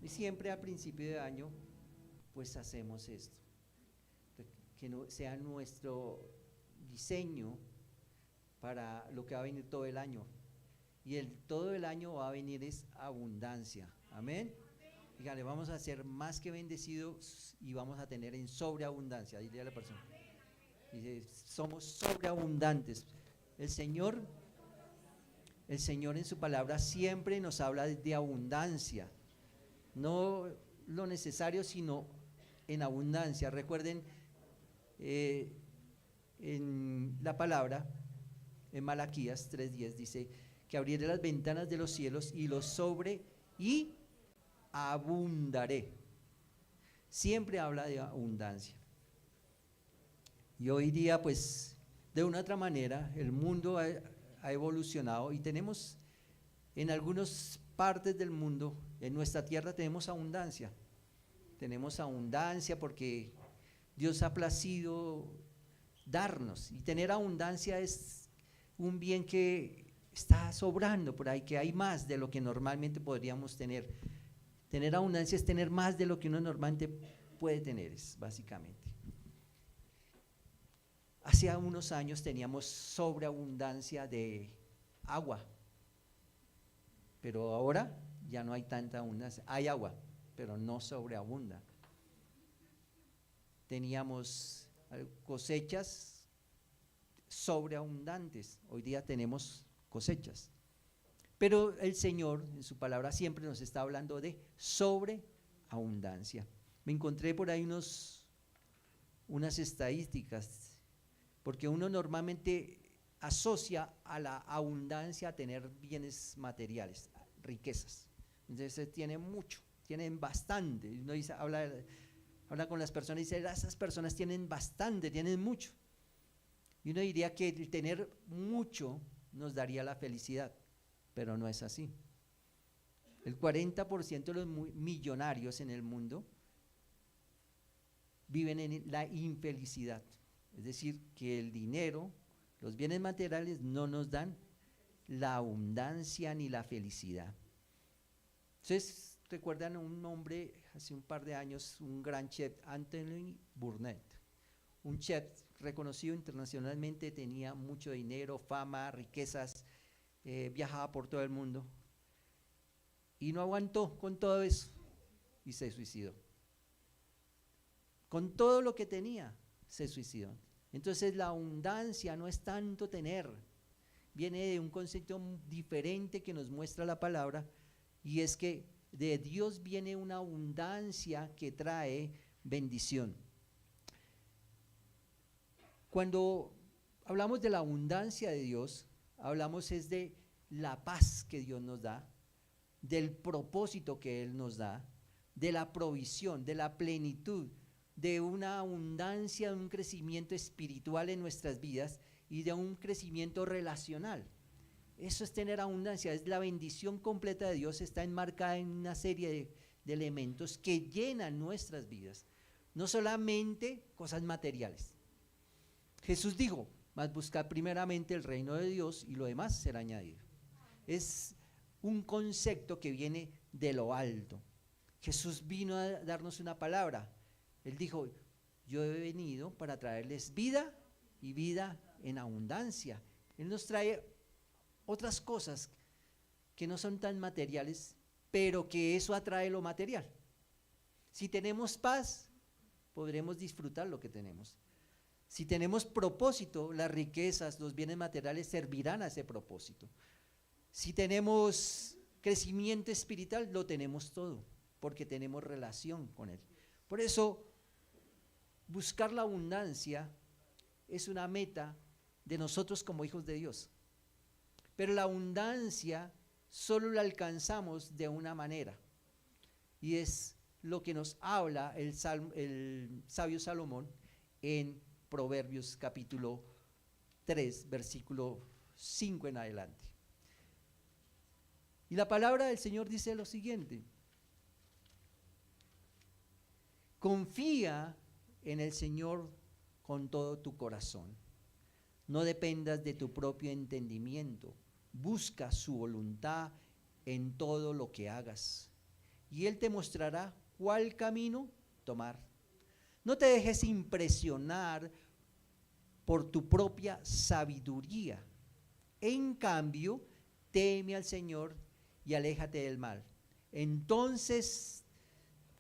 Y siempre a principio de año, pues hacemos esto. Que no sea nuestro diseño para lo que va a venir todo el año. Y todo el año va a venir es abundancia. Amén. Dígale, vamos a ser más que bendecidos y vamos a tener en sobreabundancia. Dile a la persona. Dice, somos sobreabundantes. El Señor en su palabra siempre nos habla de abundancia. No lo necesario, sino en abundancia. Recuerden, en la palabra, en Malaquías 3:10 dice que abriré las ventanas de los cielos y los sobre y abundaré. Siempre habla de abundancia. Y hoy día, pues, de una otra manera, el mundo ha evolucionado y tenemos en algunas partes del mundo, en nuestra tierra tenemos abundancia. Tenemos abundancia porque Dios ha placido darnos, y tener abundancia es un bien que está sobrando por ahí, que hay más de lo que normalmente podríamos tener. Tener abundancia es tener más de lo que uno normalmente puede tener, es básicamente. Hace unos años teníamos sobreabundancia de agua, pero ahora ya no hay tanta abundancia. Hay agua, pero no sobreabunda. Teníamos cosechas sobreabundantes, hoy día tenemos cosechas. Pero el Señor en su palabra siempre nos está hablando de sobreabundancia. Me encontré por ahí unas estadísticas, porque uno normalmente asocia a la abundancia a tener bienes materiales, riquezas. Entonces tienen mucho, tienen bastante. Uno dice, habla con las personas y dice, esas personas tienen bastante, tienen mucho. Y uno diría que el tener mucho nos daría la felicidad, pero no es así. El 40% de los millonarios en el mundo viven en la infelicidad. Es decir, que el dinero, los bienes materiales no nos dan la abundancia ni la felicidad. Entonces, recuerdan un hombre hace un par de años, un gran chef, Anthony Burnett, un chef reconocido internacionalmente, tenía mucho dinero, fama, riquezas, viajaba por todo el mundo y no aguantó con todo eso y se suicidó. Con todo lo que tenía, se suicidó. Entonces la abundancia no es tanto tener, viene de un concepto diferente que nos muestra la palabra, y es que de Dios viene una abundancia que trae bendición. Cuando hablamos de la abundancia de Dios, hablamos es de la paz que Dios nos da, del propósito que Él nos da, de la provisión, de la plenitud, de una abundancia, de un crecimiento espiritual en nuestras vidas y de un crecimiento relacional. Eso es tener abundancia, es la bendición completa de Dios, está enmarcada en una serie de elementos que llenan nuestras vidas, no solamente cosas materiales. Jesús dijo, mas buscad primeramente el reino de Dios y lo demás será añadido. Es un concepto que viene de lo alto. Jesús vino a darnos una palabra. Él dijo, yo he venido para traerles vida y vida en abundancia. Él nos trae otras cosas que no son tan materiales, pero que eso atrae lo material. Si tenemos paz, podremos disfrutar lo que tenemos. Si tenemos propósito, las riquezas, los bienes materiales servirán a ese propósito. Si tenemos crecimiento espiritual, lo tenemos todo, porque tenemos relación con Él. Por eso, buscar la abundancia es una meta de nosotros como hijos de Dios. Pero la abundancia solo la alcanzamos de una manera, y es lo que nos habla el sabio Salomón en Proverbios capítulo 3, versículo 5 en adelante. Y la palabra del Señor dice lo siguiente: confía en el Señor con todo tu corazón, no dependas de tu propio entendimiento, busca su voluntad en todo lo que hagas y Él te mostrará cuál camino tomar. No te dejes impresionar por tu propia sabiduría. En cambio, teme al Señor y aléjate del mal. Entonces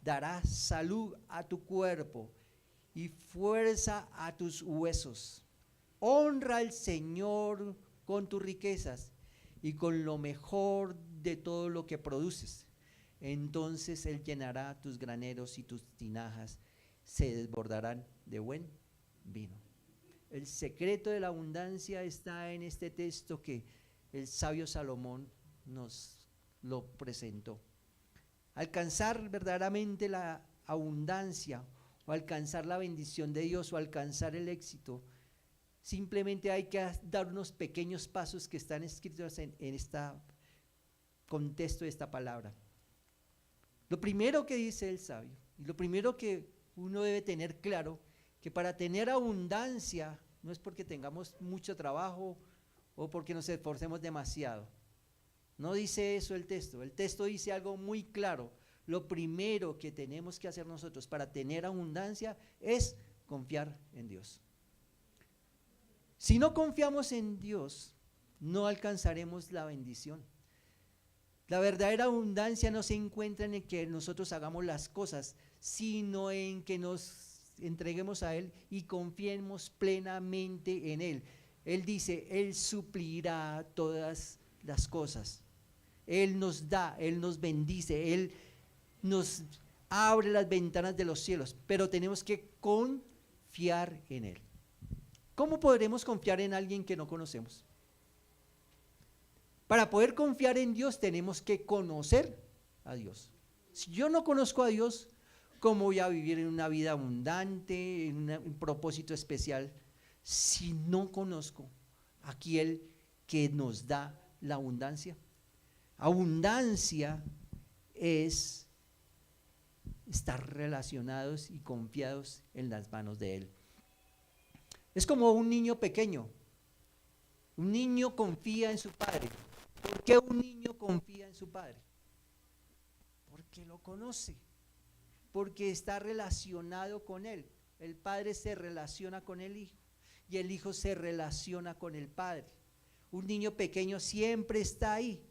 dará salud a tu cuerpo y fuerza a tus huesos. Honra al Señor con tus riquezas y con lo mejor de todo lo que produces. Entonces Él llenará tus graneros y tus tinajas se desbordarán de buen vino. El secreto de la abundancia está en este texto que el sabio Salomón nos lo presentó. Alcanzar verdaderamente la abundancia o alcanzar la bendición de Dios o alcanzar el éxito, simplemente hay que dar unos pequeños pasos que están escritos en este contexto de esta palabra. Lo primero que dice el sabio, y lo primero que uno debe tener claro, que para tener abundancia no es porque tengamos mucho trabajo o porque nos esforcemos demasiado. No dice eso el texto dice algo muy claro. Lo primero que tenemos que hacer nosotros para tener abundancia es confiar en Dios. Si no confiamos en Dios, no alcanzaremos la bendición. La verdadera abundancia no se encuentra en el que nosotros hagamos las cosas, sino en que nos entreguemos a Él y confiemos plenamente en Él. Él dice, Él suplirá todas las cosas. Él nos da, Él nos bendice, Él nos abre las ventanas de los cielos, pero tenemos que confiar en Él. ¿Cómo podremos confiar en alguien que no conocemos? Para poder confiar en Dios tenemos que conocer a Dios. Si yo no conozco a Dios, ¿cómo voy a vivir en una vida abundante, en un propósito especial, si no conozco a aquel que nos da la abundancia? Abundancia es estar relacionados y confiados en las manos de Él. Es como un niño pequeño. Un niño confía en su padre. ¿Por qué un niño confía en su padre? Porque lo conoce, porque está relacionado con él. El padre se relaciona con el hijo y el hijo se relaciona con el padre. Un niño pequeño siempre está ahí,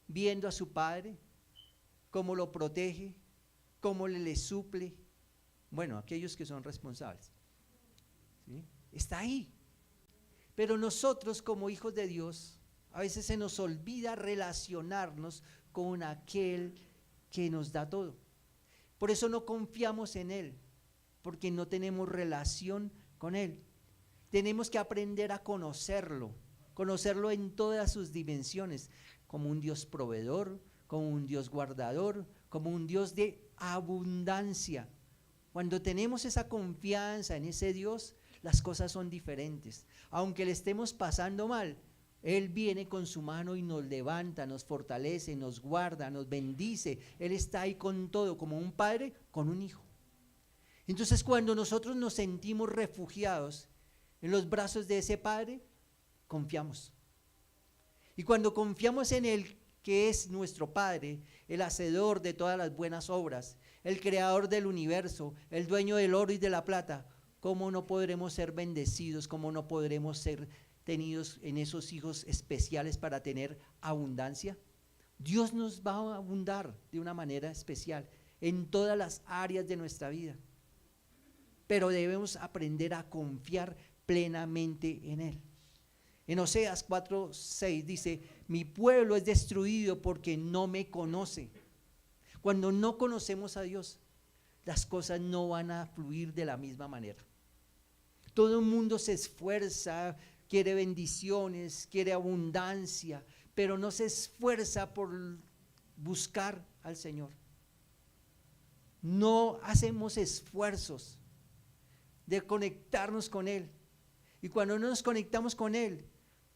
viendo a su padre, cómo lo protege, cómo le suple. Bueno, aquellos que son responsables, ¿sí? Está ahí. Pero nosotros como hijos de Dios, a veces se nos olvida relacionarnos con aquel que nos da todo. Por eso no confiamos en Él, porque no tenemos relación con Él. Tenemos que aprender a conocerlo en todas sus dimensiones, como un Dios proveedor, como un Dios guardador, como un Dios de abundancia. Cuando tenemos esa confianza en ese Dios, las cosas son diferentes. Aunque le estemos pasando mal, Él viene con su mano y nos levanta, nos fortalece, nos guarda, nos bendice. Él está ahí con todo, como un padre con un hijo. Entonces, cuando nosotros nos sentimos refugiados en los brazos de ese padre, confiamos. Y cuando confiamos en Él, que es nuestro Padre, el hacedor de todas las buenas obras, el creador del universo, el dueño del oro y de la plata, ¿cómo no podremos ser bendecidos? ¿Cómo no podremos ser tenidos en esos hijos especiales para tener abundancia? Dios nos va a abundar de una manera especial en todas las áreas de nuestra vida, pero debemos aprender a confiar plenamente en Él. En Oseas 4:6 dice, mi pueblo es destruido porque no me conoce. Cuando no conocemos a Dios, las cosas no van a fluir de la misma manera. Todo el mundo se esfuerza, quiere bendiciones, quiere abundancia, pero no se esfuerza por buscar al Señor. No hacemos esfuerzos de conectarnos con Él. Y cuando no nos conectamos con Él,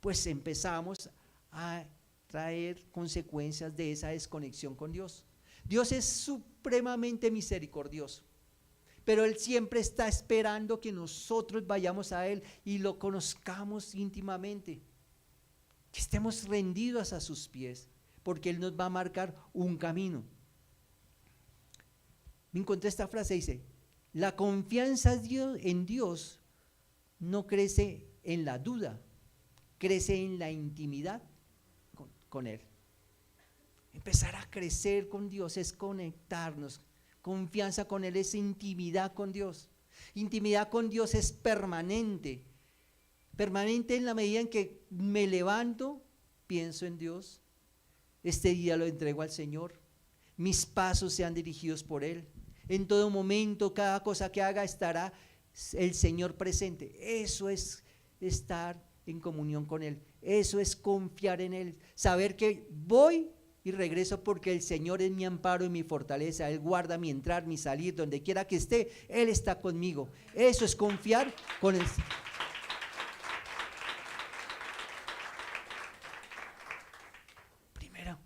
pues empezamos a traer consecuencias de esa desconexión con Dios. Dios es supremamente misericordioso, pero Él siempre está esperando que nosotros vayamos a Él y lo conozcamos íntimamente, que estemos rendidos a sus pies, porque Él nos va a marcar un camino. me encontré esta frase, dice, la confianza en Dios no crece en la duda, crece en la intimidad con Él. Empezar a crecer con Dios es conectarnos. Confianza con Él es intimidad con Dios. Intimidad con Dios es permanente. Permanente en la medida en que me levanto, pienso en Dios. Este día lo entrego al Señor. Mis pasos sean dirigidos por Él. En todo momento, cada cosa que haga, estará el Señor presente. Eso es estar en comunión con Él. Eso es confiar en Él. Saber que voy y regreso porque el Señor es mi amparo y mi fortaleza. Él guarda mi entrar, mi salir, donde quiera que esté, Él está conmigo. Eso es confiar con Él. Primero,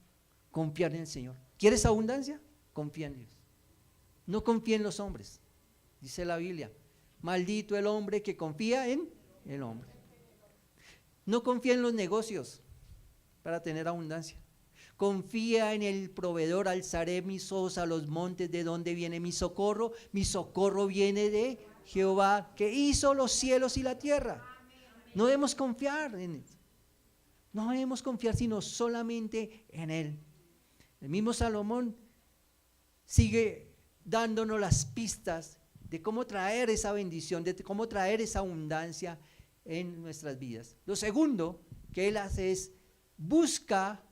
confiar en el Señor. ¿Quieres abundancia? Confía en Dios. No confía en los hombres. Dice la Biblia, maldito el hombre que confía en el hombre. No confía en los negocios para tener abundancia. Confía en el proveedor. Alzaré mis ojos a los montes, ¿de dónde viene mi socorro? Mi socorro viene de Jehová, que hizo los cielos y la tierra. No debemos confiar en Él. No debemos confiar sino solamente en Él. El mismo Salomón sigue dándonos las pistas de cómo traer esa bendición, de cómo traer esa abundancia en nuestras vidas. Lo segundo que Él hace es busca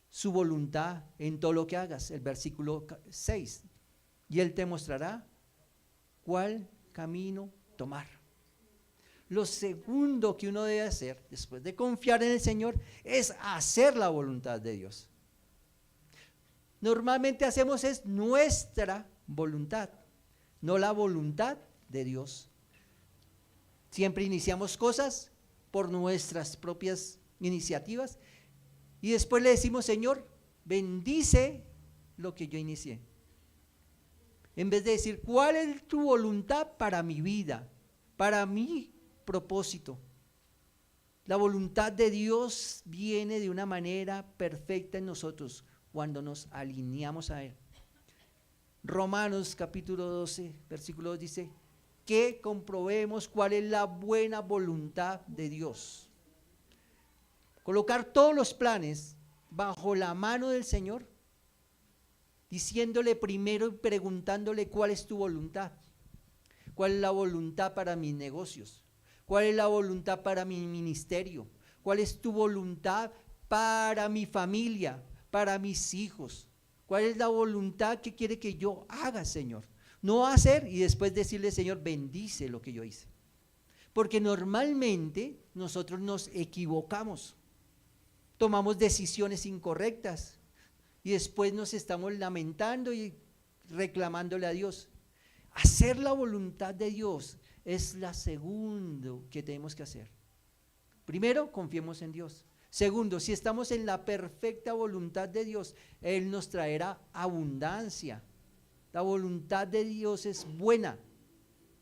su voluntad en todo lo que hagas, el versículo 6, y Él te mostrará cuál camino tomar. Lo segundo que uno debe hacer después de confiar en el Señor es hacer la voluntad de Dios. Normalmente hacemos es nuestra voluntad, no la voluntad de Dios. Siempre iniciamos cosas por nuestras propias iniciativas y después le decimos, Señor, bendice lo que yo inicié. En vez de decir, ¿cuál es tu voluntad para mi vida, para mi propósito? La voluntad de Dios viene de una manera perfecta en nosotros cuando nos alineamos a Él. Romanos capítulo 12, versículo 2 dice, que comprobemos cuál es la buena voluntad de Dios. Colocar todos los planes bajo la mano del Señor, diciéndole primero y preguntándole cuál es tu voluntad. ¿Cuál es la voluntad para mis negocios? ¿Cuál es la voluntad para mi ministerio? ¿Cuál es tu voluntad para mi familia, para mis hijos? ¿Cuál es la voluntad que quiere que yo haga, Señor? No hacer y después decirle, Señor, bendice lo que yo hice. Porque normalmente nosotros nos equivocamos, tomamos decisiones incorrectas y después nos estamos lamentando y reclamándole a Dios. Hacer la voluntad de Dios es la segunda que tenemos que hacer. Primero, confiemos en Dios. Segundo, si estamos en la perfecta voluntad de Dios, Él nos traerá abundancia. La voluntad de Dios es buena.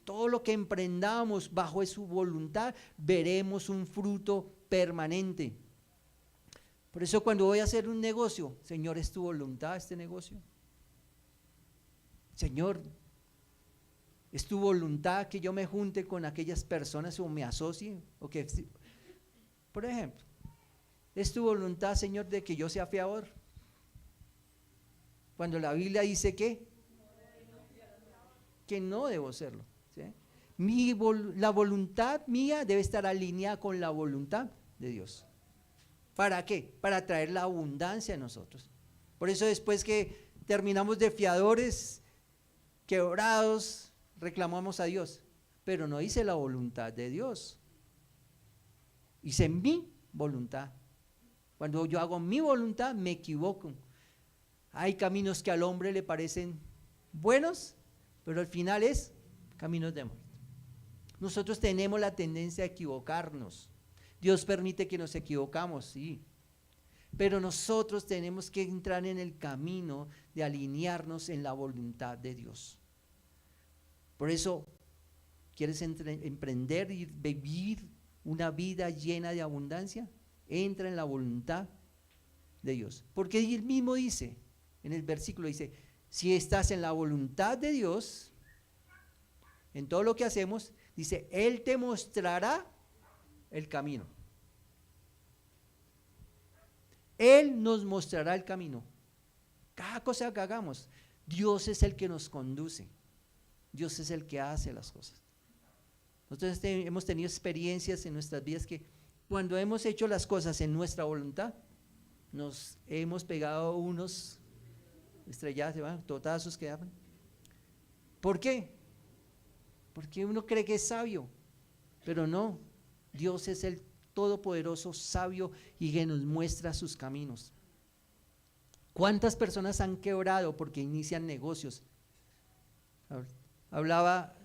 Todo lo que emprendamos bajo su voluntad, veremos un fruto permanente. Por eso cuando voy a hacer un negocio, Señor, ¿es tu voluntad este negocio? Señor, ¿es tu voluntad que yo me junte con aquellas personas o me asocie? O que, por ejemplo, ¿es tu voluntad, Señor, de que yo sea fiador? Cuando la Biblia dice que no debo serlo. ¿Sí? La voluntad mía debe estar alineada con la voluntad de Dios. ¿Para qué? Para traer la abundancia a nosotros. Por eso después que terminamos de fiadores, quebrados, reclamamos a Dios. Pero no hice la voluntad de Dios. Hice mi voluntad. Cuando yo hago mi voluntad, me equivoco. Hay caminos que al hombre le parecen buenos, pero al final es caminos de muerte. Nosotros tenemos la tendencia a equivocarnos. Dios permite que nos equivocamos, sí. Pero nosotros tenemos que entrar en el camino de alinearnos en la voluntad de Dios. Por eso, ¿quieres emprender y vivir una vida llena de abundancia? Entra en la voluntad de Dios. Porque Él mismo dice, en el versículo dice, Si estás en la voluntad de Dios, en todo lo que hacemos, dice, Él te mostrará el camino. Él nos mostrará el camino. Cada cosa que hagamos, Dios es el que nos conduce. Dios es el que hace las cosas. Nosotros hemos tenido experiencias en nuestras vidas que cuando hemos hecho las cosas en nuestra voluntad, nos hemos pegado unos estrellados, totazos que daban. ¿Por qué? Porque uno cree que es sabio, pero no. Dios es el todopoderoso, sabio y que nos muestra sus caminos. ¿Cuántas personas han quebrado porque inician negocios? Hablaba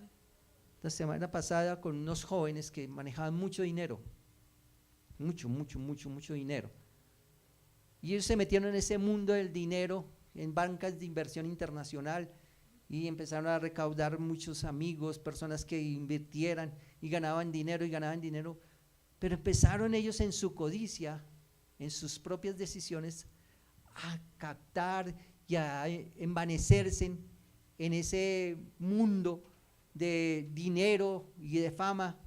la semana pasada con unos jóvenes que manejaban mucho dinero, mucho dinero. Y ellos se metieron en ese mundo del dinero, en bancas de inversión internacional, y empezaron a recaudar muchos amigos, personas que invirtieran y ganaban dinero, pero empezaron ellos en su codicia, en sus propias decisiones, a captar y a envanecerse en ese mundo de dinero y de fama,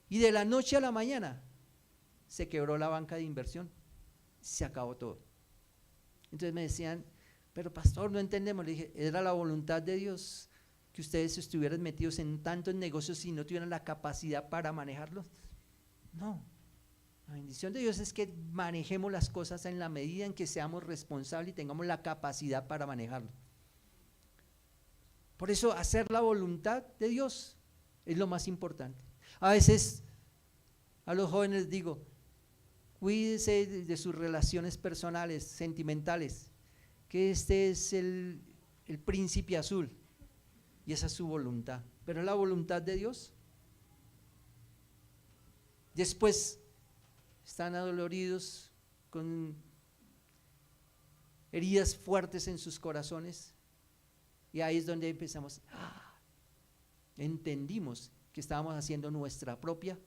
y de la noche a la mañana se quebró la banca de inversión, se acabó todo. Entonces me decían, pero pastor, no entendemos. Le dije, era la voluntad de Dios que ustedes estuvieran metidos en tantos negocios y no tuvieran la capacidad para manejarlos. No, la bendición de Dios es que manejemos las cosas en la medida en que seamos responsables y tengamos la capacidad para manejarlo. Por eso hacer la voluntad de Dios es lo más importante. A veces a los jóvenes les digo, cuídense de sus relaciones personales, sentimentales, que este es el príncipe azul y esa es su voluntad, pero es la voluntad de Dios. Después están adoloridos con heridas fuertes en sus corazones y ahí es donde empezamos, entendimos que estábamos haciendo nuestra propia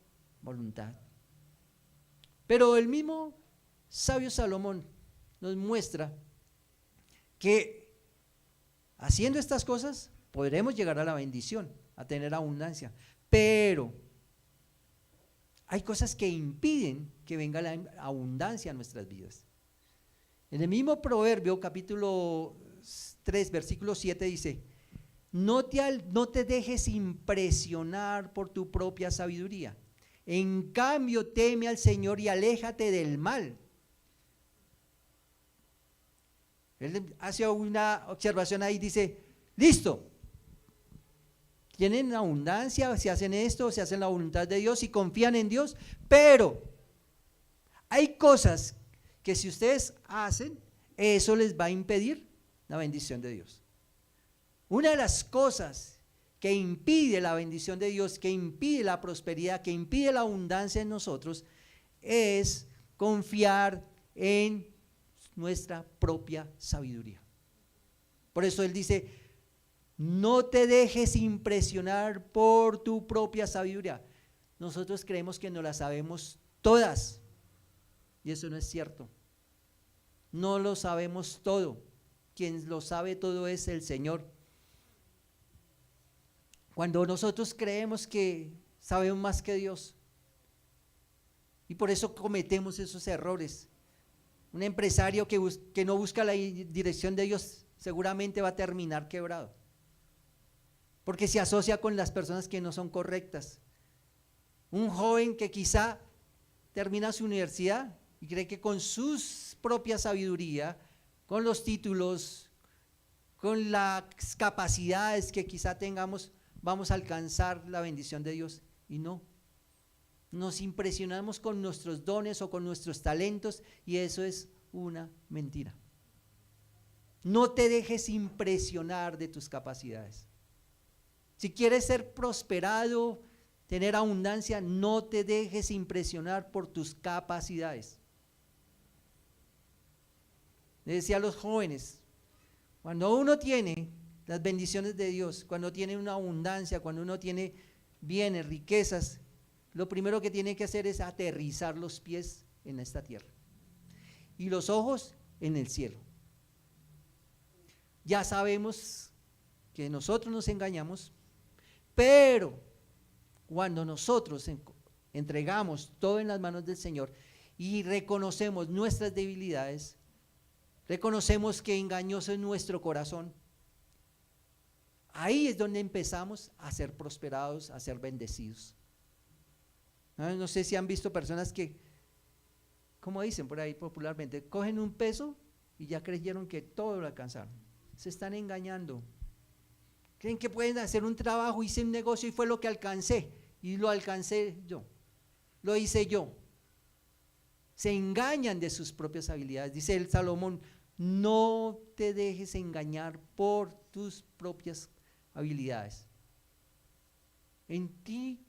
voluntad. Pero el mismo sabio Salomón nos muestra que haciendo estas cosas podremos llegar a la bendición, a tener abundancia, pero hay cosas que impiden que venga la abundancia a nuestras vidas. En el mismo Proverbio capítulo 3 versículo 7 dice, no te dejes impresionar por tu propia sabiduría, en cambio teme al Señor y aléjate del mal. Él hace una observación ahí, dice, listo, tienen abundancia, si hacen esto, si hacen la voluntad de Dios y confían en Dios, pero hay cosas que si ustedes hacen, eso les va a impedir la bendición de Dios. Una de las cosas que impide la bendición de Dios, que impide la prosperidad, que impide la abundancia en nosotros, es confiar en nuestra propia sabiduría. Por eso él dice, no te dejes impresionar por tu propia sabiduría. Nosotros creemos que no las sabemos todas, y eso no es cierto. No lo sabemos todo. Quien lo sabe todo es el Señor. Cuando nosotros creemos que sabemos más que Dios, y por eso cometemos esos errores. Un empresario que no busca la dirección de Dios seguramente va a terminar quebrado, porque se asocia con las personas que no son correctas. Un joven que quizá termina su universidad y cree que con su propia sabiduría, con los títulos, con las capacidades que quizá tengamos, vamos a alcanzar la bendición de Dios, y no. Nos impresionamos con nuestros dones o con nuestros talentos y eso es una mentira. No te dejes impresionar de tus capacidades. Si quieres ser prosperado, tener abundancia, no te dejes impresionar por tus capacidades. Le decía a los jóvenes, cuando uno tiene las bendiciones de Dios, cuando tiene una abundancia, cuando uno tiene bienes, riquezas, lo primero que tiene que hacer es aterrizar los pies en esta tierra y los ojos en el cielo. Ya sabemos que nosotros nos engañamos, pero cuando nosotros entregamos todo en las manos del Señor y reconocemos nuestras debilidades, reconocemos que engañoso es nuestro corazón, ahí es donde empezamos a ser prosperados, a ser bendecidos. No sé si han visto personas que, como dicen por ahí popularmente, cogen un peso y ya creyeron que todo lo alcanzaron. Se están engañando. Creen que pueden hacer un trabajo, hice un negocio y fue lo que alcancé, y lo alcancé yo, lo hice yo. Se engañan de sus propias habilidades. Dice el Salomón, no te dejes engañar por tus propias habilidades. En ti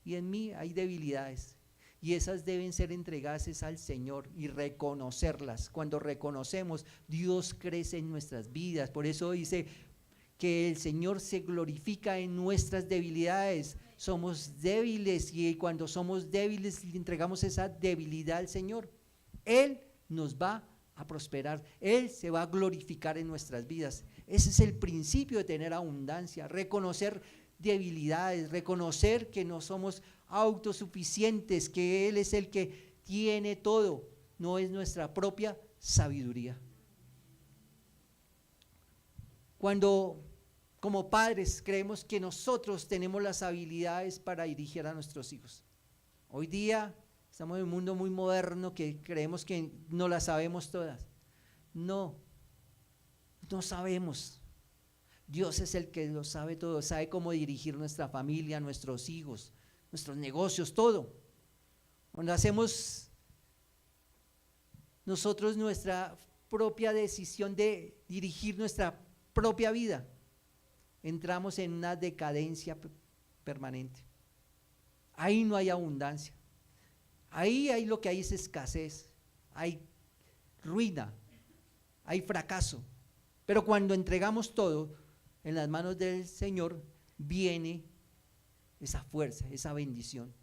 y en mí hay debilidades, y esas deben ser entregadas al Señor y reconocerlas. Cuando reconocemos, Dios crece en nuestras vidas. Por eso dice que el Señor se glorifica en nuestras debilidades. Somos débiles, y cuando somos débiles le entregamos esa debilidad al Señor, Él nos va a prosperar, Él se va a glorificar en nuestras vidas. Ese es el principio de tener abundancia, reconocer debilidades, reconocer que no somos autosuficientes, que Él es el que tiene todo, no es nuestra propia sabiduría. Cuando como padres creemos que nosotros tenemos las habilidades para dirigir a nuestros hijos, hoy día estamos en un mundo muy moderno que creemos que no las sabemos todas. No sabemos. Dios es el que lo sabe todo, sabe cómo dirigir nuestra familia, nuestros hijos, nuestros negocios, todo. Cuando hacemos nosotros nuestra propia decisión de dirigir nuestra propia vida, entramos en una decadencia permanente. Ahí no hay abundancia. Ahí hay lo que hay es escasez, hay ruina, hay fracaso. Pero cuando entregamos todo en las manos del Señor, viene esa fuerza, esa bendición.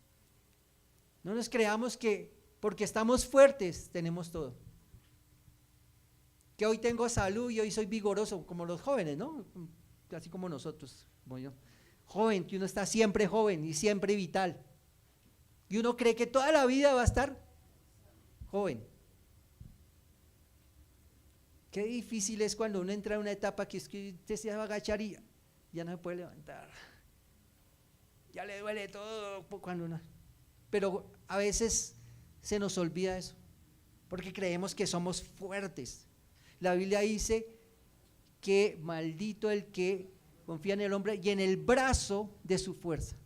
No nos creamos que porque estamos fuertes tenemos todo. Que hoy tengo salud y hoy soy vigoroso, como los jóvenes, ¿no? Así como nosotros, como yo. Joven, que uno está siempre joven y siempre vital. Y uno cree que toda la vida va a estar joven. Qué difícil es cuando uno entra en una etapa que es que usted se va a agachar y ya no se puede levantar. Ya le duele todo cuando uno. Pero a veces se nos olvida eso, porque creemos que somos fuertes. La Biblia dice que maldito el que confía en el hombre y en el brazo de su fuerza.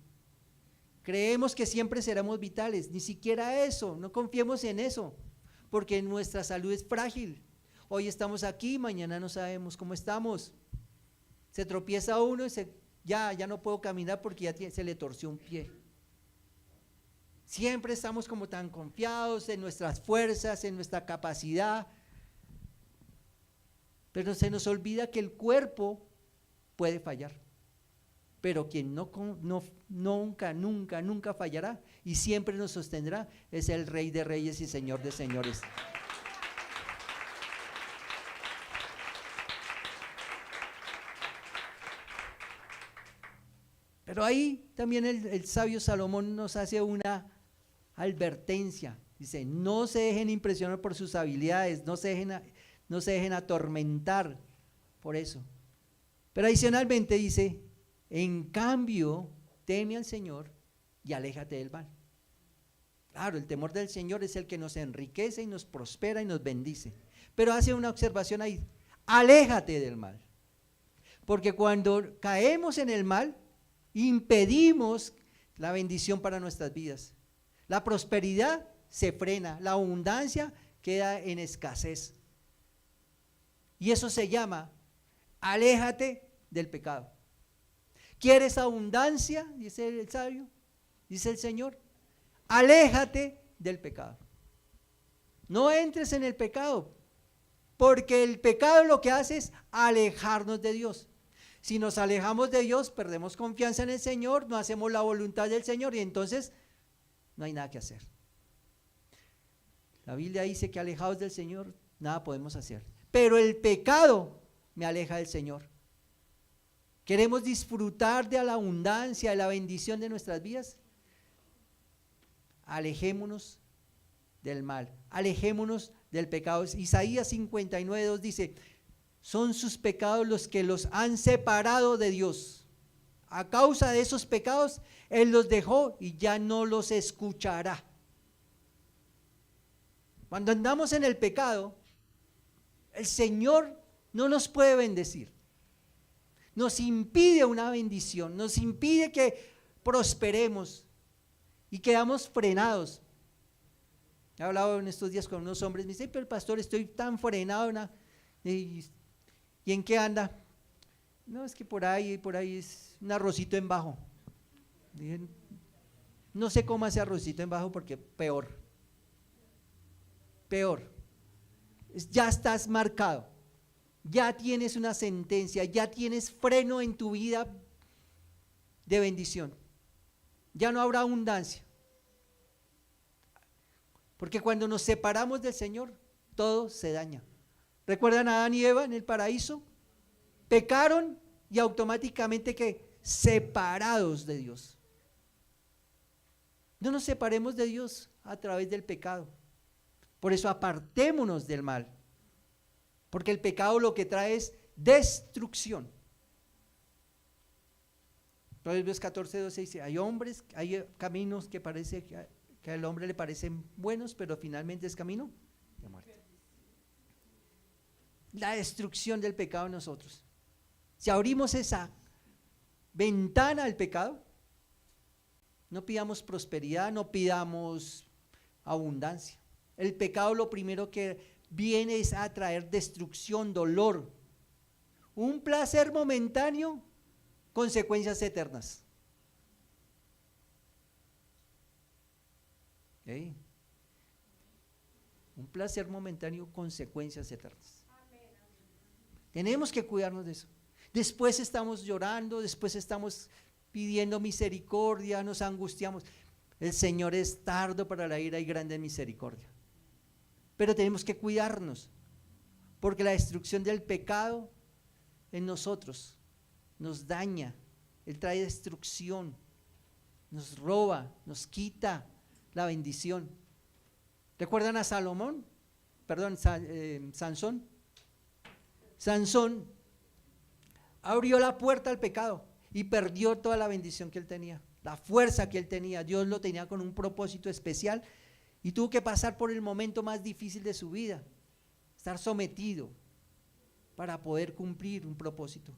Creemos que siempre seremos vitales, ni siquiera eso, no confiemos en eso, porque nuestra salud es frágil. Hoy estamos aquí, mañana no sabemos cómo estamos. Se tropieza uno y ya no puedo caminar porque ya se le torció un pie. Siempre estamos como tan confiados en nuestras fuerzas, en nuestra capacidad, pero se nos olvida que el cuerpo puede fallar. Pero quien nunca fallará y siempre nos sostendrá es el Rey de Reyes y Señor de Señores. Pero ahí también el sabio Salomón nos hace una advertencia. Dice, no se dejen impresionar por sus habilidades, no se dejen atormentar por eso. Pero adicionalmente dice, en cambio, teme al Señor y aléjate del mal. Claro, el temor del Señor es el que nos enriquece y nos prospera y nos bendice. Pero hace una observación ahí, aléjate del mal. Porque cuando caemos en el mal, impedimos la bendición para nuestras vidas. La prosperidad se frena, la abundancia queda en escasez. Y eso se llama, aléjate del pecado. ¿Quieres abundancia? Dice el sabio, dice el Señor, aléjate del pecado. No entres en el pecado, porque el pecado lo que hace es alejarnos de Dios. Si nos alejamos de Dios, perdemos confianza en el Señor, no hacemos la voluntad del Señor y entonces no hay nada que hacer. La Biblia dice que alejados del Señor nada podemos hacer. Pero el pecado me aleja del Señor. ¿Queremos disfrutar de la abundancia, de la bendición de nuestras vidas? Alejémonos del mal, alejémonos del pecado. Isaías 59:2 dice: son sus pecados los que los han separado de Dios. A causa de esos pecados, Él los dejó y ya no los escuchará. Cuando andamos en el pecado, el Señor no nos puede bendecir. Nos impide una bendición, nos impide que prosperemos y quedamos frenados. He hablado en estos días con unos hombres, me dicen: pero pastor, estoy tan frenado. ¿Y en qué anda? No, es que por ahí es un arrocito en bajo. Dije: no sé cómo hace arrocito en bajo, porque peor. Ya estás marcado, ya tienes una sentencia, ya tienes freno en tu vida de bendición. Ya no habrá abundancia. Porque cuando nos separamos del Señor, todo se daña. ¿Recuerdan a Adán y Eva en el paraíso? Pecaron y automáticamente que separados de Dios. No nos separemos de Dios a través del pecado. Por eso apartémonos del mal. Porque el pecado lo que trae es destrucción. Proverbios 14:12 dice: hay caminos que parece que al hombre le parecen buenos, pero finalmente es camino de muerte. La destrucción del pecado en nosotros. Si abrimos esa ventana al pecado, no pidamos prosperidad, no pidamos abundancia. El pecado lo primero que viene es a traer destrucción, dolor, un placer momentáneo, consecuencias eternas. ¿Eh? Un placer momentáneo, consecuencias eternas. Tenemos que cuidarnos de eso. Después estamos llorando, después estamos pidiendo misericordia, nos angustiamos. El Señor es tardo para la ira y grande en misericordia. Pero tenemos que cuidarnos, porque la destrucción del pecado en nosotros nos daña. Él trae destrucción, nos roba, nos quita la bendición. ¿Recuerdan a Sansón? Sansón abrió la puerta al pecado y perdió toda la bendición que él tenía, la fuerza que él tenía. Dios lo tenía con un propósito especial y tuvo que pasar por el momento más difícil de su vida, estar sometido para poder cumplir un propósito.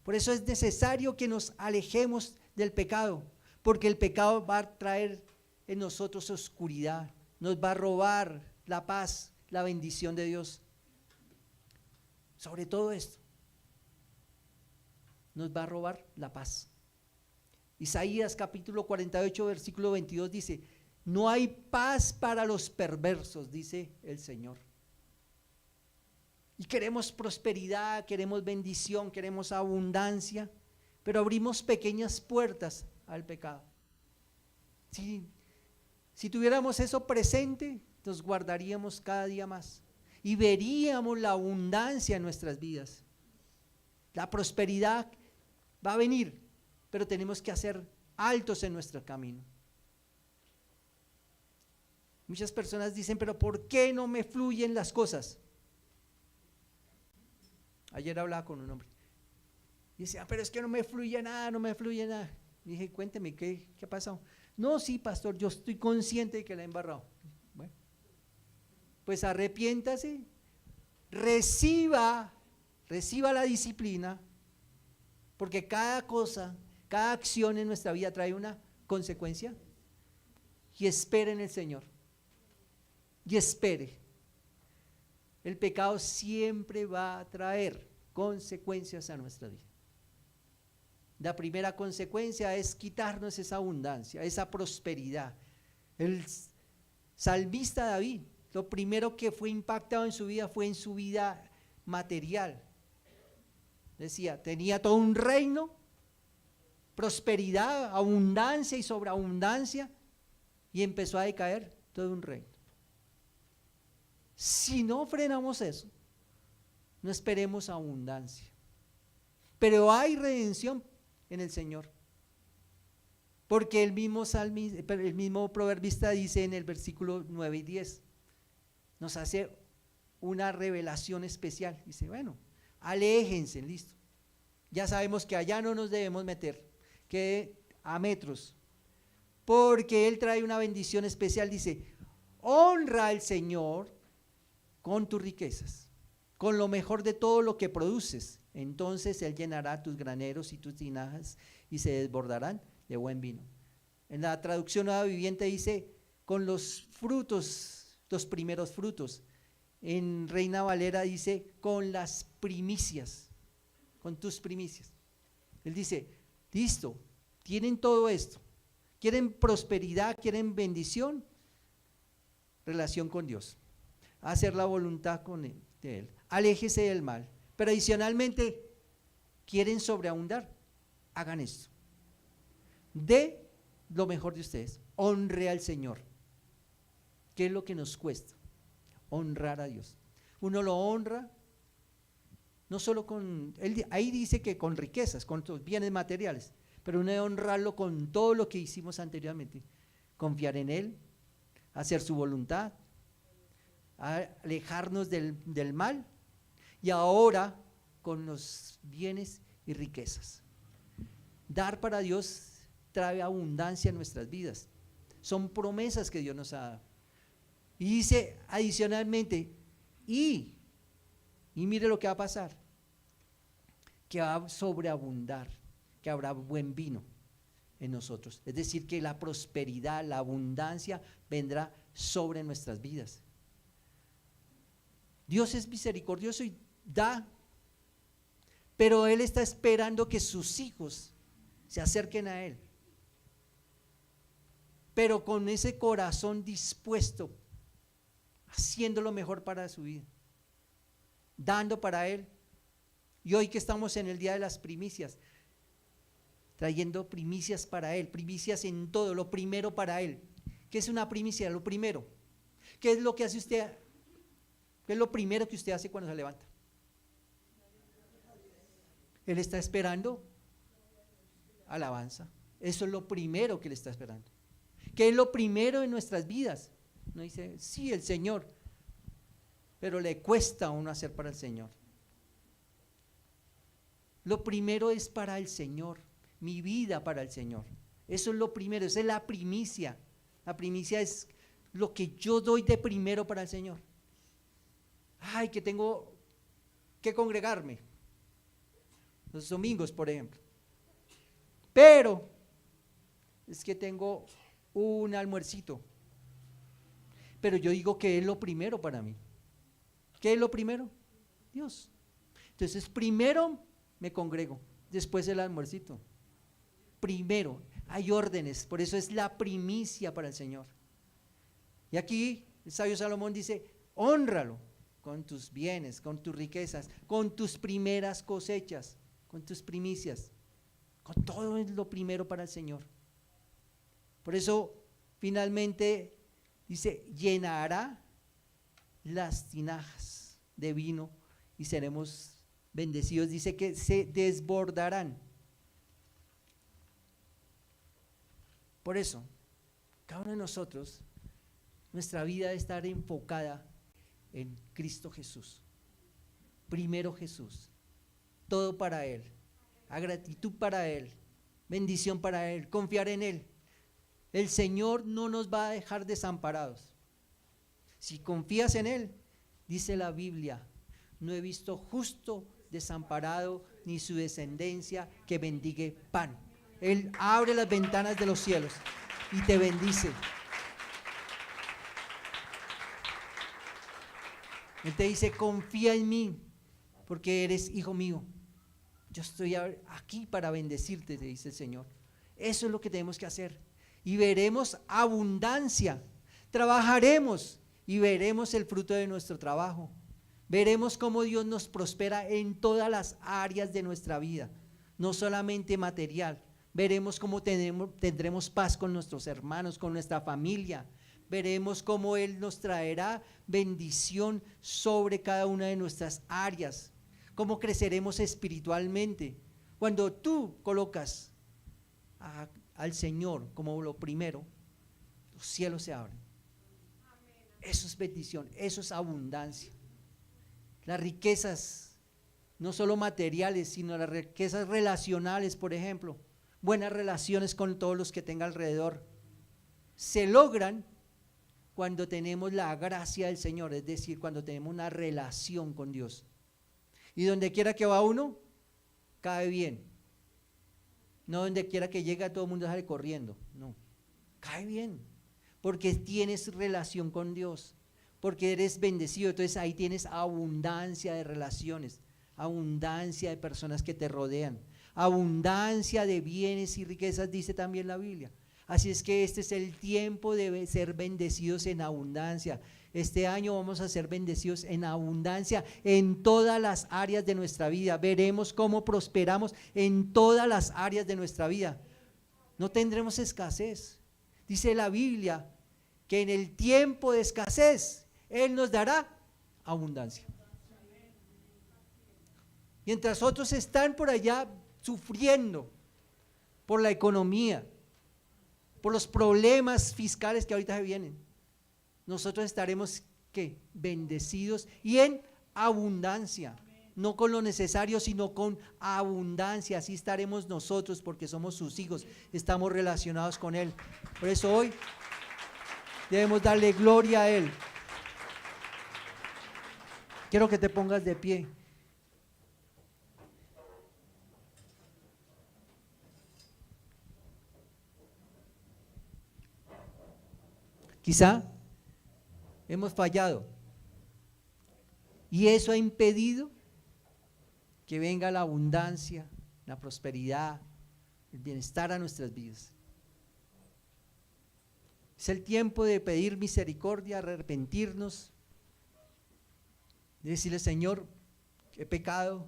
Por eso es necesario que nos alejemos del pecado, porque el pecado va a traer en nosotros oscuridad, nos va a robar la paz, la bendición de Dios. Sobre todo esto, nos va a robar la paz. Isaías capítulo 48 versículo 22 dice: no hay paz para los perversos, dice el Señor. Y queremos prosperidad, queremos bendición, queremos abundancia, pero abrimos pequeñas puertas al pecado. Si tuviéramos eso presente, nos guardaríamos cada día más y veríamos la abundancia en nuestras vidas. La prosperidad va a venir, pero tenemos que hacer altos en nuestro camino. Muchas personas dicen: pero ¿por qué no me fluyen las cosas? Ayer hablaba con un hombre y decía: pero es que no me fluye nada, no me fluye nada. Y dije: cuénteme, ¿qué ha pasado? No, sí, pastor, yo estoy consciente de que la he embarrado. Bueno, pues arrepiéntase, reciba la disciplina, porque cada cosa, cada acción en nuestra vida trae una consecuencia, y espere en el Señor, y espere. El pecado siempre va a traer consecuencias a nuestra vida. La primera consecuencia es quitarnos esa abundancia, esa prosperidad. El salmista David, lo primero que fue impactado en su vida fue en su vida material. Decía, tenía todo un reino, prosperidad, abundancia y sobreabundancia, y empezó a decaer todo un reino. Si no frenamos eso, No esperemos abundancia. Pero hay redención en el Señor. Porque el mismo proverbista dice en el versículo 9 y 10, nos hace una revelación especial. Dice, bueno, aléjense, listo. Ya sabemos que allá no nos debemos meter, que a metros. Porque Él trae una bendición especial. Dice, honra al Señor con tus riquezas, con lo mejor de todo lo que produces. Entonces Él llenará tus graneros y tus tinajas y se desbordarán de buen vino. En la traducción Nueva Viviente dice, con los frutos, los primeros frutos. En Reina Valera dice, con las primicias, con tus primicias. Él dice, listo, tienen todo esto, quieren prosperidad, quieren bendición, relación con Dios, hacer la voluntad de Él, aléjese del mal, pero adicionalmente quieren sobreabundar, hagan esto, de lo mejor de ustedes, honre al Señor. ¿Qué es lo que nos cuesta? Honrar a Dios. Uno lo honra no solo con, ahí dice que con riquezas, con bienes materiales, pero uno debe honrarlo con todo lo que hicimos anteriormente, confiar en Él, hacer su voluntad, alejarnos del mal, y ahora con los bienes y riquezas. Dar para Dios trae abundancia en nuestras vidas, son promesas que Dios nos ha dado. Y dice adicionalmente, y mire lo que va a pasar, que va a sobreabundar, que habrá buen vino en nosotros. Es decir, que la prosperidad, la abundancia vendrá sobre nuestras vidas. Dios es misericordioso y da, pero Él está esperando que sus hijos se acerquen a Él, pero con ese corazón dispuesto, haciendo lo mejor para su vida, dando para Él. Y hoy que estamos en el día de las primicias, trayendo primicias para Él, primicias en todo, lo primero para Él. ¿Qué es una primicia? Lo primero. ¿Qué es lo que hace usted? ¿Qué es lo primero que usted hace cuando se levanta? Él está esperando alabanza. Eso es lo primero que Él está esperando. ¿Qué es lo primero en nuestras vidas? Uno dice, sí, el Señor, pero le cuesta a uno hacer para el Señor. Lo primero es para el Señor, mi vida para el Señor. Eso es lo primero, esa es la primicia. La primicia es lo que yo doy de primero para el Señor. Ay, que tengo que congregarme los domingos, por ejemplo, pero es que tengo un almuercito, pero yo digo que es lo primero para mí. ¿Qué es lo primero? Dios. Entonces primero me congrego, después el almuercito. Primero, hay órdenes, por eso es la primicia para el Señor. Y aquí el sabio Salomón dice, hónralo con tus bienes, con tus riquezas, con tus primeras cosechas, con tus primicias, con todo es lo primero para el Señor. Por eso finalmente dice, llenará las tinajas de vino y seremos bendecidos. Dice que se desbordarán. Por eso, cada uno de nosotros, nuestra vida debe estar enfocada en Cristo Jesús. Primero Jesús, todo para Él, a gratitud para Él, bendición para Él, confiar en Él. El Señor no nos va a dejar desamparados. Si confías en Él, dice la Biblia, no he visto justo desamparado ni su descendencia que mendigue pan. Él abre las ventanas de los cielos y te bendice. Él te dice, confía en mí, porque eres hijo mío. Yo estoy aquí para bendecirte, te dice el Señor. Eso es lo que tenemos que hacer. Y veremos abundancia. Trabajaremos y veremos el fruto de nuestro trabajo. Veremos cómo Dios nos prospera en todas las áreas de nuestra vida, no solamente material. Veremos cómo tendremos paz con nuestros hermanos, con nuestra familia. Veremos cómo Él nos traerá bendición sobre cada una de nuestras áreas. ¿Cómo creceremos espiritualmente? Cuando tú colocas al Señor como lo primero, los cielos se abren. Eso es bendición, eso es abundancia. Las riquezas, no solo materiales, sino las riquezas relacionales, por ejemplo, buenas relaciones con todos los que tenga alrededor, se logran cuando tenemos la gracia del Señor, es decir, cuando tenemos una relación con Dios. Y donde quiera que va uno, cae bien. No donde quiera que llegue todo el mundo sale corriendo, no, cae bien, porque tienes relación con Dios, porque eres bendecido. Entonces ahí tienes abundancia de relaciones, abundancia de personas que te rodean, abundancia de bienes y riquezas, dice también la Biblia. Así es que este es el tiempo de ser bendecidos en abundancia. Este año vamos a ser bendecidos en abundancia en todas las áreas de nuestra vida. Veremos cómo prosperamos en todas las áreas de nuestra vida. No tendremos escasez. Dice la Biblia que en el tiempo de escasez Él nos dará abundancia. Mientras otros están por allá sufriendo por la economía, por los problemas fiscales que ahorita se vienen, nosotros estaremos ¿qué? Bendecidos y en abundancia, no con lo necesario, sino con abundancia. Así estaremos nosotros, porque somos sus hijos, estamos relacionados con Él. Por eso hoy debemos darle gloria a Él. Quiero que te pongas de pie. Quizá hemos fallado y eso ha impedido que venga la abundancia, la prosperidad, el bienestar a nuestras vidas. Es el tiempo de pedir misericordia, arrepentirnos, de decirle: Señor, he pecado,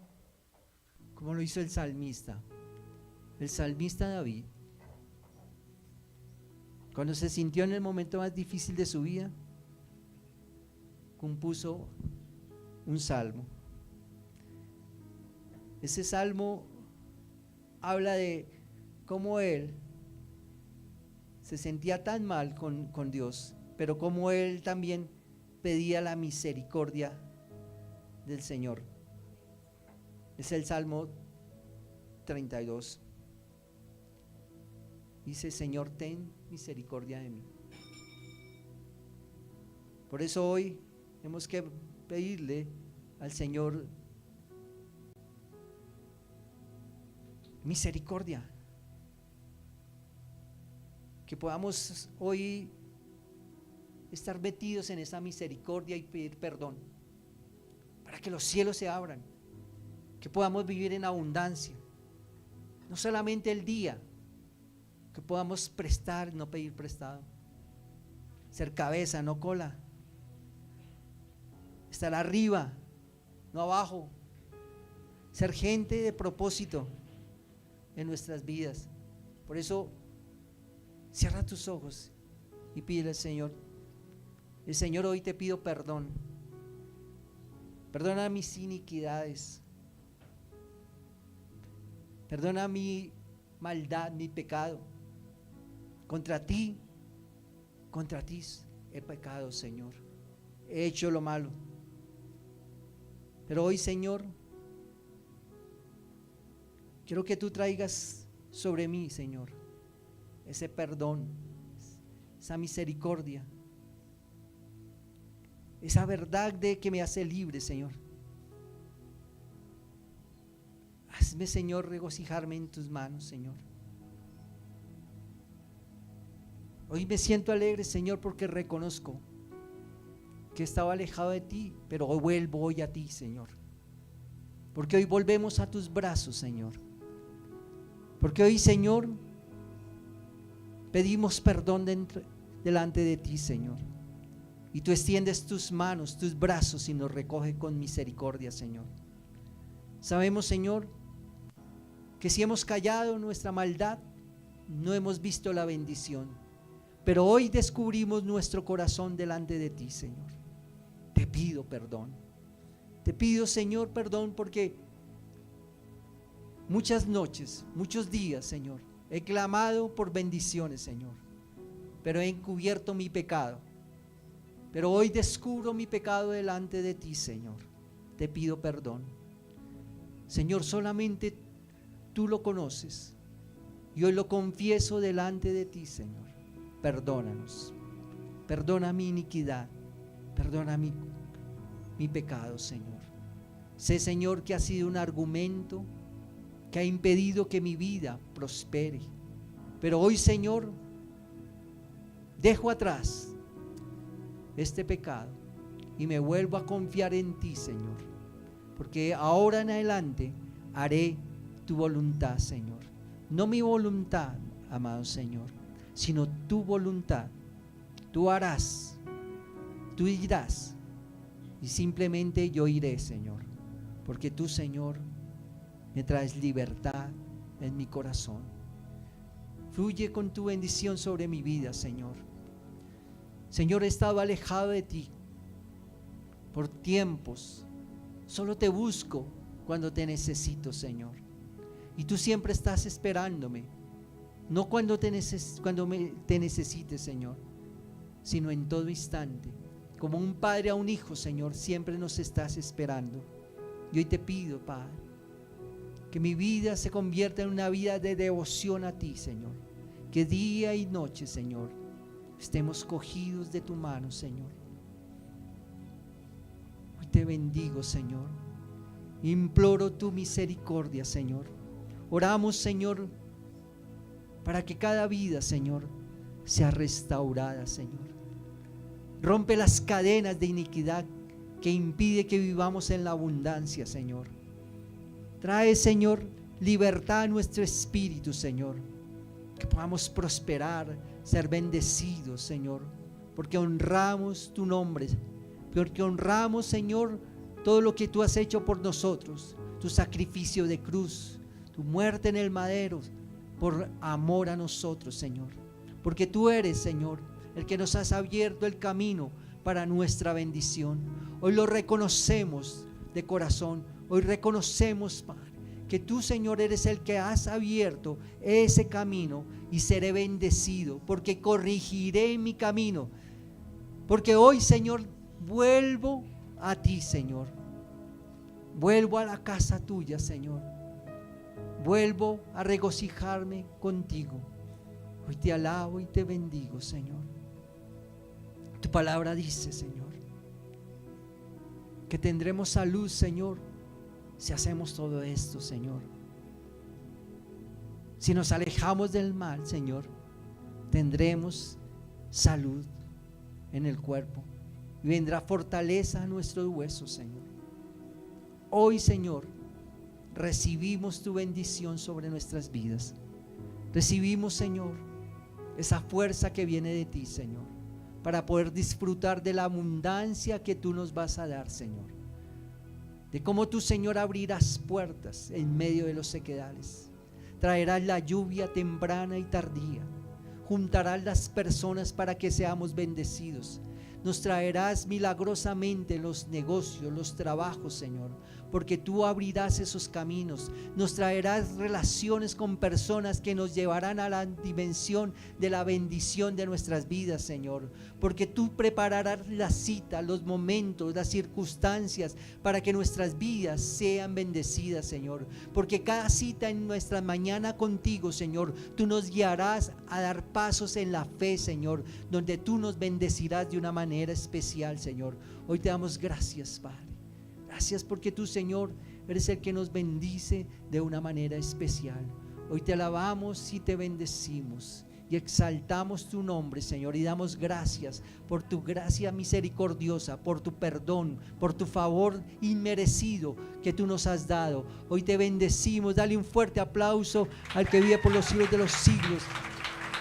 como lo hizo el salmista David. Cuando se sintió en el momento más difícil de su vida, compuso un salmo. Ese salmo habla de cómo él se sentía tan mal con Dios, pero cómo él también pedía la misericordia del Señor. Es el Salmo 32. Dice: Señor, ten misericordia de mí. Por eso hoy tenemos que pedirle al Señor misericordia, que podamos hoy estar metidos en esa misericordia y pedir perdón, para que los cielos se abran, que podamos vivir en abundancia, no solamente el día, que podamos prestar, no pedir prestado, ser cabeza, no cola, estar arriba, no abajo, ser gente de propósito en nuestras vidas. Por eso cierra tus ojos y pídele al Señor: el Señor, hoy te pido perdón, perdona mis iniquidades, perdona mi maldad, mi pecado. Contra ti he pecado, Señor, he hecho lo malo. Pero hoy, Señor, quiero que tú traigas sobre mí, Señor, ese perdón, esa misericordia, esa verdad de que me hace libre, Señor. Hazme, Señor, regocijarme en tus manos, Señor. Hoy me siento alegre, Señor, porque reconozco que estaba alejado de ti, pero hoy vuelvo hoy a ti, Señor. Porque hoy volvemos a tus brazos, Señor. Porque hoy, Señor, pedimos perdón delante de ti, Señor. Y tú extiendes tus manos, tus brazos y nos recoge con misericordia, Señor. Sabemos, Señor, que si hemos callado nuestra maldad, no hemos visto la bendición. Pero hoy descubrimos nuestro corazón delante de ti, Señor. Te pido perdón. Te pido, Señor, perdón porque muchas noches, muchos días, Señor, he clamado por bendiciones, Señor, pero he encubierto mi pecado. Pero hoy descubro mi pecado delante de ti, Señor. Te pido perdón. Señor, solamente tú lo conoces. Y hoy lo confieso delante de ti, Señor. Perdónanos. Perdona mi iniquidad. Perdona mi pecado, Señor. Sé, Señor, que ha sido un argumento que ha impedido que mi vida prospere. Pero hoy, Señor, dejo atrás este pecado y me vuelvo a confiar en ti, Señor, porque ahora en adelante haré tu voluntad, Señor. No mi voluntad, amado Señor, sino tu voluntad. Tú harás, tú irás, y simplemente yo iré, Señor, porque tú, Señor, me traes libertad en mi corazón. Fluye con tu bendición sobre mi vida, Señor. Señor, he estado alejado de ti por tiempos. Solo te busco cuando te necesito, Señor. Y tú siempre estás esperándome. No cuando te necesites, Señor, sino en todo instante. Como un padre a un hijo, Señor, siempre nos estás esperando. Y hoy te pido, Padre, que mi vida se convierta en una vida de devoción a ti, Señor. Que día y noche, Señor, estemos cogidos de tu mano, Señor. Hoy te bendigo, Señor. Imploro tu misericordia, Señor. Oramos, Señor, para que cada vida, Señor, sea restaurada, Señor. Rompe las cadenas de iniquidad que impide que vivamos en la abundancia, Señor. Trae, Señor, libertad a nuestro espíritu, Señor. Que podamos prosperar, ser bendecidos, Señor, porque honramos tu nombre, porque honramos, Señor, todo lo que tú has hecho por nosotros, tu sacrificio de cruz, tu muerte en el madero, por amor a nosotros, Señor, porque tú eres, Señor, el que nos has abierto el camino para nuestra bendición. Hoy lo reconocemos de corazón, hoy reconocemos, Padre, que tú, Señor, eres el que has abierto ese camino, y seré bendecido porque corregiré mi camino, porque hoy, Señor, vuelvo a ti, Señor, vuelvo a la casa tuya, Señor, vuelvo a regocijarme contigo. Hoy te alabo y te bendigo, Señor. Tu palabra dice, Señor, que tendremos salud, Señor, si hacemos todo esto, Señor. Si nos alejamos del mal, Señor, tendremos salud en el cuerpo y vendrá fortaleza a nuestros huesos, Señor. Hoy, Señor, recibimos tu bendición sobre nuestras vidas. Recibimos, Señor, esa fuerza que viene de ti, Señor, para poder disfrutar de la abundancia que tú nos vas a dar, Señor. De cómo tú, Señor, abrirás puertas en medio de los sequedales. Traerás la lluvia temprana y tardía. Juntarás las personas para que seamos bendecidos. Nos traerás milagrosamente los negocios, los trabajos, Señor, porque tú abrirás esos caminos. Nos traerás relaciones con personas que nos llevarán a la dimensión de la bendición de nuestras vidas, Señor, porque tú prepararás la cita, los momentos, las circunstancias para que nuestras vidas sean bendecidas, Señor, porque cada cita en nuestra mañana contigo, Señor, tú nos guiarás a dar pasos en la fe, Señor, donde tú nos bendecirás de una manera especial, Señor. Hoy te damos gracias, Padre. Gracias porque tú, Señor, eres el que nos bendice de una manera especial. Hoy te alabamos y te bendecimos y exaltamos tu nombre, Señor, y damos gracias por tu gracia misericordiosa, por tu perdón, por tu favor inmerecido que tú nos has dado. Hoy te bendecimos. Dale un fuerte aplauso al que vive por los siglos de los siglos.